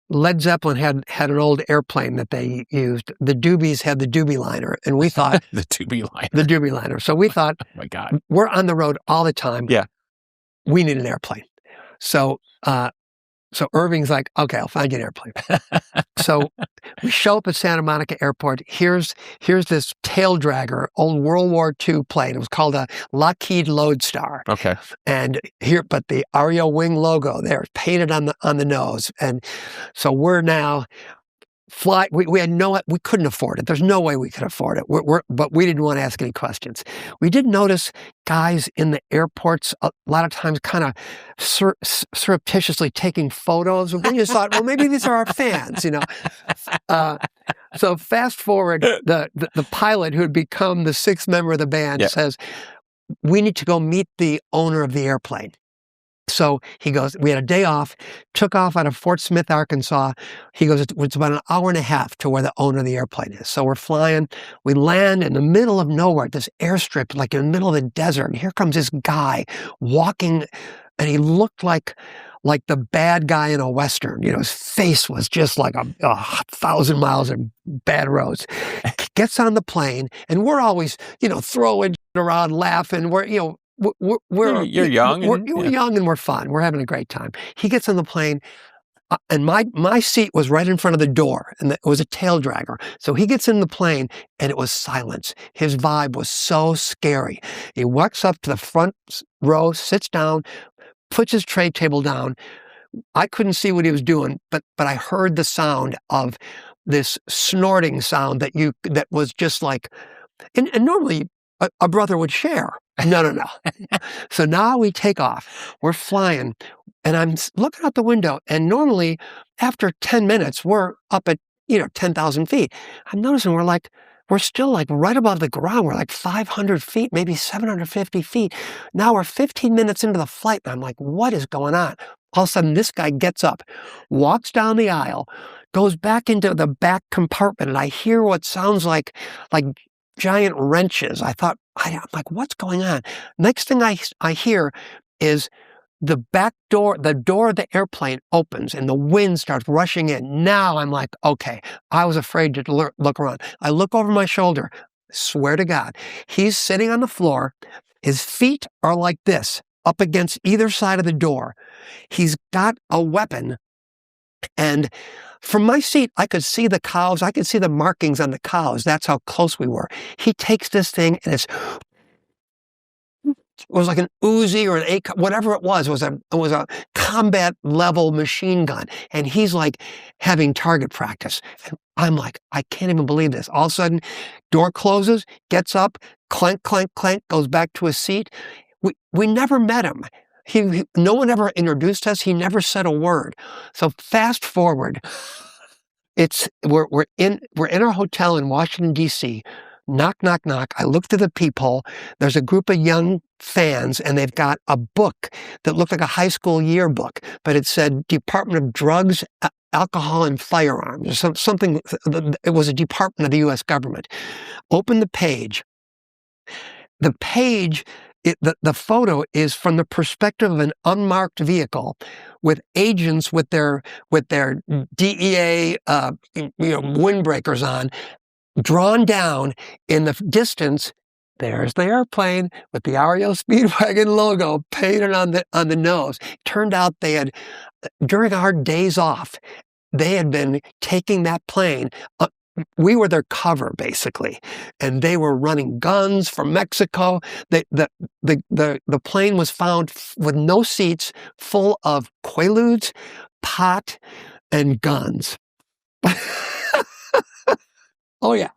Led Zeppelin had an old airplane that they used. The Doobies had the Doobie Liner, and we thought the Doobie Liner. The Doobie Liner. So we thought, oh my God, we're on the road all the time. Yeah, we need an airplane. So Irving's like, okay, I'll find you an airplane. So we show up at Santa Monica Airport. Here's this tail dragger, old World War II plane. It was called a Lockheed Lodestar. Okay. And but the REO wing logo there painted on the nose. And so we're now we had we couldn't afford it. There's no way we could afford it. But we didn't want to ask any questions. We did notice guys in the airports a lot of times kind of surreptitiously taking photos. And we just thought, well, maybe these are our fans, So fast forward, the pilot who had become the sixth member of the band says, we need to go meet the owner of the airplane. So he goes, we had a day off, took off out of Fort Smith, Arkansas. He goes, it's about an hour and a half to where the owner of the airplane is. So we're flying. We land in the middle of nowhere, this airstrip, like in the middle of the desert. And here comes this guy walking, and he looked like the bad guy in a Western. His face was just like a 1,000 miles of bad roads. Gets on the plane, and we're always, throwing around, laughing. You're young. We're young and we're fun. We're having a great time. He gets on the plane, and my seat was right in front of the door, and it was a tail dragger. So he gets in the plane, and it was silence. His vibe was so scary. He walks up to the front row, sits down, puts his tray table down. I couldn't see what he was doing, but I heard the sound of this snorting sound that was just like, and normally a brother would share. No. So now we take off. We're flying, and I'm looking out the window, and normally after 10 minutes, we're up at, 10,000 feet. I'm noticing we're still like right above the ground. We're like 500 feet, maybe 750 feet. Now we're 15 minutes into the flight, and I'm like, what is going on? All of a sudden, this guy gets up, walks down the aisle, goes back into the back compartment, and I hear what sounds like giant wrenches. I'm like, what's going on? Next thing I hear is the back door, the door of the airplane opens and the wind starts rushing in. Now I'm like, okay, I was afraid to look around. I look over my shoulder, swear to God, he's sitting on the floor. His feet are like this, up against either side of the door. He's got a weapon, and from my seat, I could see the cows. I could see the markings on the cows. That's how close we were. He takes this thing, and it was like an Uzi or an AK, whatever it was. It was a combat level machine gun. And he's like having target practice. And I'm like, I can't even believe this. All of a sudden, door closes, gets up, clank, clank, clank, goes back to his seat. We never met him. No one ever introduced us. He never said a word. So fast forward, we're in our hotel in Washington, D.C. Knock, knock, knock. I looked through the peephole. There's a group of young fans, and they've got a book that looked like a high school yearbook, but it said Department of Drugs, Alcohol, and Firearms, or something. It was a department of the U.S. government. Open the page. The page. The photo is from the perspective of an unmarked vehicle with agents with their DEA windbreakers on, drawn down in the distance. There's the airplane with the REO Speedwagon logo painted on the nose. Turned out during our days off, they had been taking that plane. We were their cover, basically, and they were running guns from Mexico. The plane was found with no seats, full of Quaaludes, pot, and guns. Oh yeah.